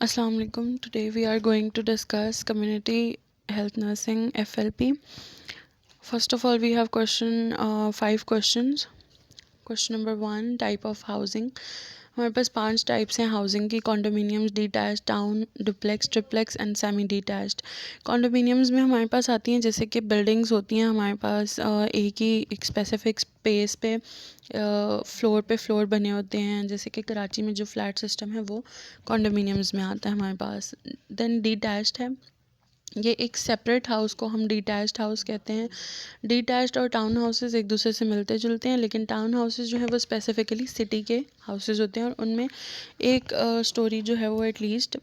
Assalamu alaikum. Today we are going to discuss community health nursing FLP. First of all, we have five questions. Question number 1, type of housing. हमारे पास 5 types हैं housing की: condominiums, detach, town, duplex, triplex and semi detached. Condominiums में हमारे पास आती हैं जैसे कि बिल्डिंग्स होती हैं हमारे पास एक स्पेसिफिक स्पेस पे फ्लोर बने होते हैं, जैसे कि कराची में जो फ्लैट सिस्टम है वो कॉन्डोमिनियम्स में आता है हमारे पास. देन डिटैच्ड है, ये एक सेपरेट हाउस को हम डिटैच्ड हाउस कहते हैं. डिटैच्ड और टाउन हाउसेस एक दूसरे से मिलते जुलते हैं, लेकिन टाउन हाउसेस जो है वो स्पेसिफिकली सिटी के हाउसेस होते हैं और उनमें एक स्टोरी जो है वो एटलीस्ट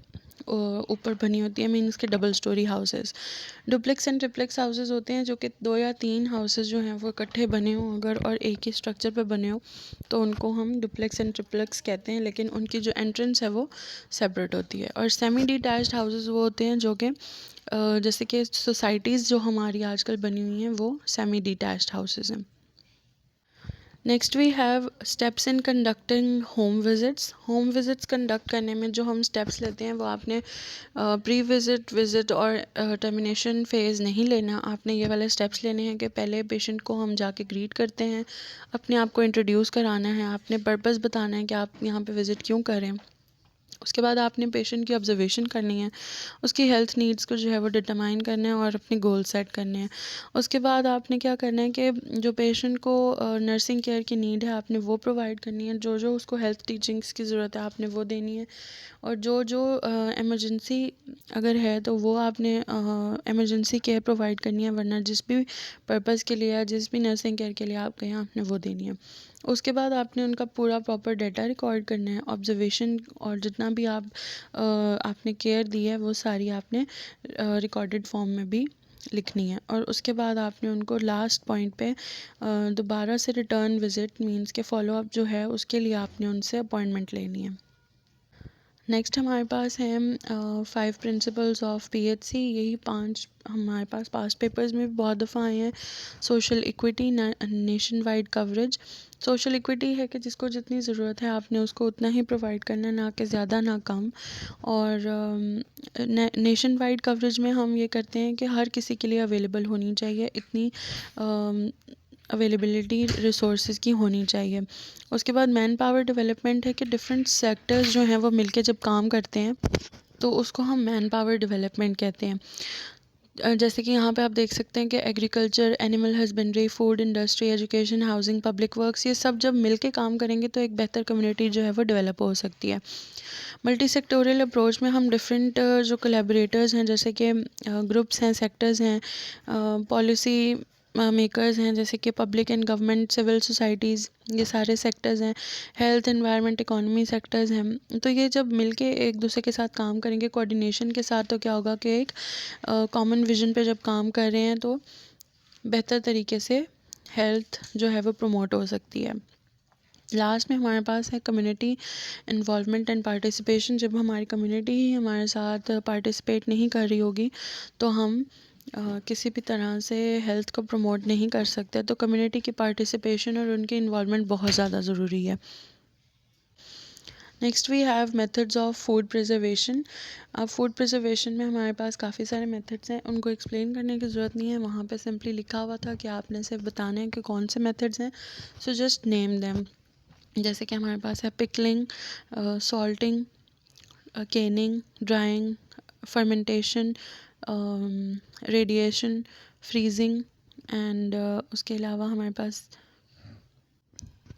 ऊपर बनी होती है, मीन्स के double storey houses. Duplex and triplex houses होते हैं जो कि 2 या 3 हाउसेस जो हैं वो इकट्ठे बने हों अगर और एक ही स्ट्रक्चर पर बने हो तो उनको हम डुप्लेक्स एंड ट्रिप्लेक्स कहते हैं, लेकिन उनकी जो एंट्रेंस है वो सेपरेट होती है. और सेमी डिटैच्ड हाउसेस वो होते हैं जो कि जैसे कि सोसाइटीज़ जो हमारी आजकल बनी हुई हैं वो सेमी डिटैच्ड हाउसेस हैं. Next we have steps in conducting home visits. Home visits conduct करने में जो हम स्टेप्स लेते हैं वो आपने प्री विज़िट, विज़िट और टर्मिनेशन फ़ेज़ नहीं लेना. आपने ये वाले स्टेप्स लेने हैं कि पहले पेशेंट को हम जाके ग्रीट करते हैं, अपने आप को इंट्रोड्यूस कराना है, आपने पर्पस बताना है कि आप यहाँ पे विज़िट क्यों करें. उसके बाद आपने पेशेंट की ऑब्जर्वेशन करनी है, उसकी हेल्थ नीड्स को जो है वो डिटरमाइन करना है और अपने गोल सेट करने हैं. उसके बाद आपने क्या करना है कि जो पेशेंट को नर्सिंग केयर की नीड है आपने वो प्रोवाइड करनी है, जो जो उसको हेल्थ टीचिंग्स की ज़रूरत है आपने वो देनी है, और जो जो इमरजेंसी अगर है तो वो आपने इमरजेंसी केयर प्रोवाइड करनी है, वरना जिस भी पर्पज़ के लिए या जिस भी नर्सिंग केयर के लिए आप गए हैं आपने वो देनी है. उसके बाद आपने उनका पूरा प्रॉपर डाटा रिकॉर्ड करना है, ऑब्जर्वेशन और जितना भी आपने केयर दी है वो सारी आपने रिकॉर्डेड फॉर्म में भी लिखनी है. और उसके बाद आपने उनको लास्ट पॉइंट पे दोबारा से रिटर्न विज़िट मींस के फॉलोअप जो है उसके लिए आपने उनसे अपॉइंटमेंट लेनी है. नेक्स्ट हमारे पास है 5 प्रिंसिपल्स ऑफ पीएचसी. यही 5 हमारे पास पास्ट पेपर्स में भी बहुत दफ़ा आए हैं. Social equity, nation wide coverage. Social equity है कि जिसको जितनी ज़रूरत है आपने उसको उतना ही प्रोवाइड करना है, ना कि ज़्यादा ना कम. और नेशन वाइड कवरेज में हम ये करते हैं कि हर किसी के लिए अवेलेबल होनी चाहिए, इतनी अवेलेबिलिटी रिसोर्सेज की होनी चाहिए. उसके बाद मैन पावर डेवलपमेंट है कि डिफरेंट सेक्टर्स जो हैं वो मिलके जब काम करते हैं तो उसको हम मैन पावर डेवलपमेंट कहते हैं. जैसे कि यहाँ पे आप देख सकते हैं कि agriculture, animal husbandry, food industry, education, housing, public works, ये सब जब मिलके काम करेंगे तो एक बेहतर कम्युनिटी जो है वो डेवलप हो सकती है. मल्टी सेक्टोरियल अप्रोच में हम डिफरेंट जो कोलैबोरेटर्स हैं जैसे कि ग्रुप्स हैं, सेक्टर्स हैं, पॉलिसी मेकर्स हैं जैसे कि public and government, civil societies, ये सारे सेक्टर्स हैं, हेल्थ, एनवायरनमेंट, इकोनॉमी सेक्टर्स हैं. तो ये जब मिलके एक दूसरे के साथ काम करेंगे कोऑर्डिनेशन के साथ तो क्या होगा कि एक कॉमन विजन पे जब काम कर रहे हैं तो बेहतर तरीके से हेल्थ जो है वो प्रमोट हो सकती है. लास्ट में हमारे पास है कम्युनिटी इन्वॉल्वमेंट एंड पार्टिसिपेशन. जब हमारी कम्युनिटी ही हमारे साथ पार्टिसिपेट नहीं कर रही होगी तो हम किसी भी तरह से हेल्थ को प्रमोट नहीं कर सकते. तो कम्युनिटी की पार्टिसिपेशन और उनकी इन्वॉल्वमेंट बहुत ज़्यादा ज़रूरी है. Next we have methods of food preservation. अब फूड प्रिजर्वेशन में हमारे पास काफ़ी सारे मेथड्स हैं, उनको एक्सप्लेन करने की ज़रूरत नहीं है, वहाँ पे सिंपली लिखा हुआ था कि आपने सिर्फ बताना है कि कौन से मेथड्स हैं. So just name them. जैसे कि हमारे पास है pickling, salting, Canning, drawing, fermentation, radiation, freezing and उसके अलावा हमारे पास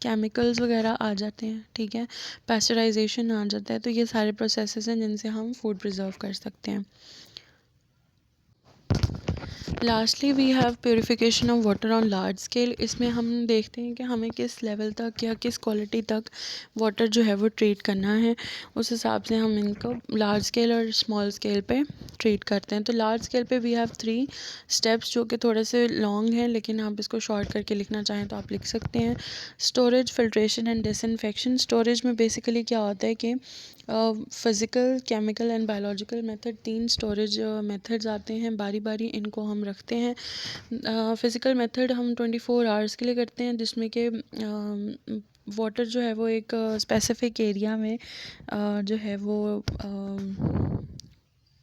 केमिकल्स वगैरह आ जाते हैं. ठीक है, पैस्चराइजेशन आ जाता है. तो ये सारे प्रोसेसेस हैं जिनसे हम फूड प्रिजर्व कर सकते हैं. Lastly we have purification of water on large scale. इसमें हम देखते हैं कि हमें किस लेवल तक या किस क्वालिटी तक वाटर जो है वो ट्रीट करना है, उस हिसाब से हम इनको लार्ज स्केल और स्मॉल स्केल पे ट्रीट करते हैं. तो लार्ज स्केल पे वी हैव 3 स्टेप्स जो कि थोड़े से लॉन्ग हैं, लेकिन आप इसको शॉर्ट करके लिखना चाहें तो आप लिख सकते हैं. Storage, filtration and disinfection. Storage में बेसिकली क्या होता है कि physical, chemical and biological method, 3 storage methods आते हैं. बारी बारी इनको हम रखते हैं. फ़िज़िकल मेथड हम 24 आवर्स के लिए करते हैं, जिसमें कि वाटर जो है वो एक स्पेसिफिक एरिया में जो है वो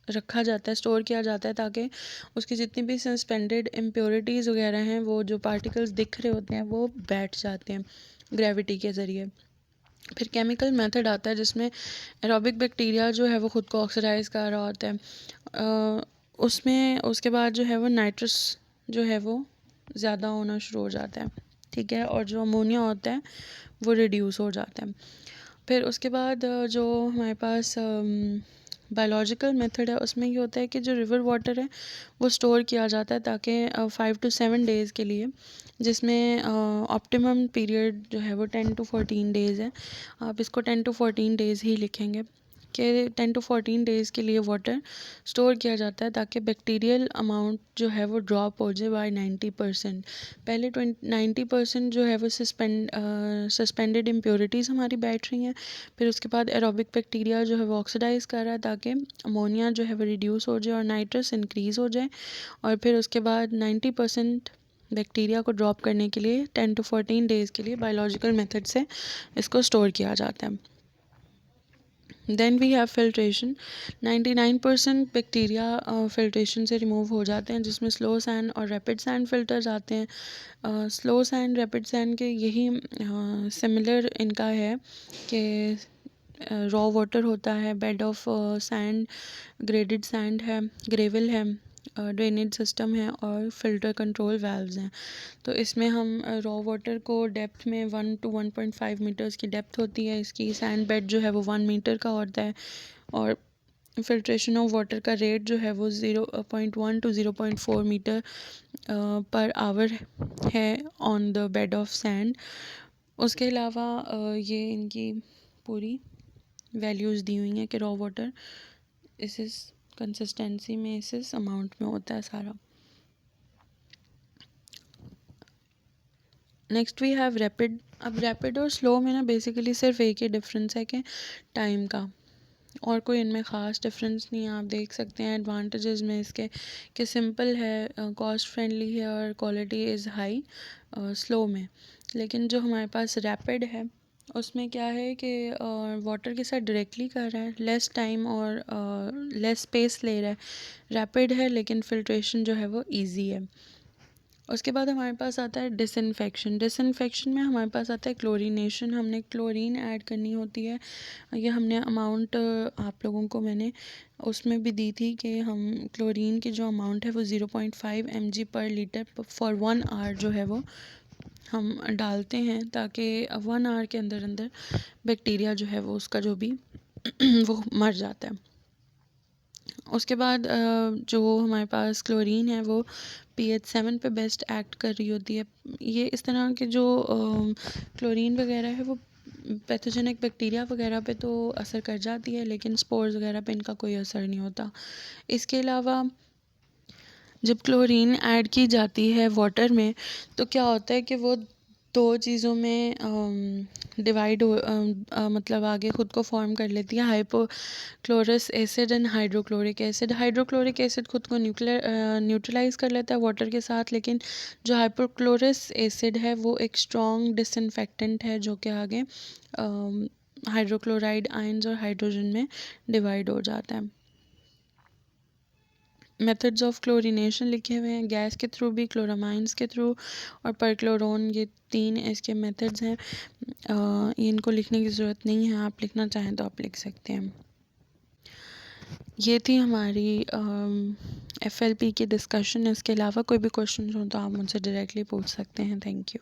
रखा जाता है, स्टोर किया जाता है, ताकि उसकी जितनी भी सस्पेंडेड इम्प्योरिटीज़ वगैरह हैं, वो जो पार्टिकल्स दिख रहे होते हैं वो बैठ जाते हैं ग्रेविटी के ज़रिए। फिर केमिकल मेथड आता है जिसमें एरोबिक बैक्टीरिया जो है वो ख़ुद को ऑक्सीडाइज कर रहा होता है। उसमें उसके बाद जो है वो नाइट्रस जो है वो ज़्यादा होना शुरू हो जाता है, ठीक है, और जो अमोनिया होता है वो रिड्यूस हो जाता है। फिर उसके बाद जो हमारे पास बायोलॉजिकल मेथड है, उसमें ये होता है कि जो रिवर वाटर है वो स्टोर किया जाता है, ताकि 5 to 7 डेज़ के लिए, जिसमें ऑप्टिमम पीरियड जो है वो 10 to 14 डेज़ है। आप इसको 10 to 14 डेज़ ही लिखेंगे कि 10 to 14 डेज़ के लिए वाटर स्टोर किया जाता है, ताकि बैक्टीरियल अमाउंट जो है वो ड्रॉप हो जाए बाय 90%। पहले 90% जो है वो सस्पेंडेड इम्प्योरिटीज़ हमारी बैठ रही हैं। फिर उसके बाद एरोबिक बैक्टीरिया जो है वो ऑक्सीडाइज कर रहा है, ताकि अमोनिया जो है वो रिड्यूस हो जाए और नाइट्रस इंक्रीज़ हो जाए। और फिर उसके बाद 90% बैक्टीरिया को ड्रॉप करने के लिए 10 to 14 डेज़ के लिए बायोलॉजिकल मेथड से इसको स्टोर किया जाता है। Then we have filtration. 99% bacteria filtration से रिमूव हो जाते हैं, जिसमें स्लो सैंड और रैपिड सैंड फिल्टर्स आते हैं। स्लो सैंड, रैपिड सैंड के यही सिमिलर इनका है कि रॉ वाटर होता है, bed of sand, graded sand है, ग्रेवल है, ड्रेनेज सिस्टम है और फिल्टर कंट्रोल वाल्व्स हैं। तो इसमें हम रॉ वाटर को डेप्थ में 1 to 1.5 मीटर्स की डेप्थ होती है इसकी। सैंड बेड जो है वो 1 मीटर का होता है और फिल्ट्रेशन ऑफ वाटर का रेट जो है वो 0.1 to 0.4 मीटर पर आवर है on the bed of sand. उसके अलावा ये इनकी पूरी वैल्यूज़ दी हुई हैं कि रॉ वाटर इस कंसिस्टेंसी में, इस अमाउंट में होता है सारा। Next we have rapid. अब रैपिड और स्लो में ना बेसिकली सिर्फ एक ही डिफरेंस है कि टाइम का, और कोई इनमें ख़ास डिफरेंस नहीं है। आप देख सकते हैं एडवांटेजेस में इसके कि सिंपल है, कॉस्ट फ्रेंडली है और क्वालिटी इज़ हाई स्लो में। लेकिन जो हमारे पास रैपिड है उसमें क्या है कि वाटर के साथ डायरेक्टली कर रहा है, लेस टाइम और लेस स्पेस ले रहा है। रैपिड है लेकिन फिल्ट्रेशन जो है वो इजी है। उसके बाद हमारे पास आता है डिसइंफेक्शन। डिसइंफेक्शन में हमारे पास आता है क्लोरीनेशन। हमने क्लोरीन ऐड करनी होती है। ये हमने अमाउंट आप लोगों को मैंने उसमें भी दी थी कि हम क्लोरीन की जो अमाउंट है वो 0.5 mg पर लीटर फॉर 1 आवर जो है वो हम डालते हैं, ताकि 1 आवर के अंदर अंदर बैक्टीरिया जो है वो उसका जो भी वो मर जाता है। उसके बाद जो हमारे पास क्लोरीन है वो pH 7 पे बेस्ट एक्ट कर रही होती है। ये इस तरह के जो क्लोरीन वगैरह है वो पैथोजेनिक बैक्टीरिया वगैरह पे तो असर कर जाती है, लेकिन स्पोर्स वगैरह पे इनका कोई असर नहीं होता। इसके अलावा जब क्लोरीन ऐड की जाती है वाटर में तो क्या होता है कि वो दो चीज़ों में डिवाइड मतलब आगे ख़ुद को फॉर्म कर लेती है, hypochlorous acid and hydrochloric acid. Hydrochloric acid ख़ुद को न्यूट्रलाइज कर लेता है वाटर के साथ, लेकिन जो हाइपोक्लोरस एसिड है वो एक स्ट्रॉन्ग डिसइंफेक्टेंट है जो कि आगे हाइड्रोक्लोराइड आयंस और हाइड्रोजन में डिवाइड हो जाता है। मेथड्स ऑफ क्लोरीनेशन लिखे हुए हैं, गैस के थ्रू भी, क्लोरामाइंस के थ्रू और परक्लोरोन, ये 3 इसके मेथड्स हैं। इनको लिखने की ज़रूरत नहीं है, आप लिखना चाहें तो आप लिख सकते हैं। ये थी हमारी FLP की डिस्कशन। इसके अलावा कोई भी क्वेश्चन हो तो आप मुझसे डायरेक्टली पूछ सकते हैं। Thank you.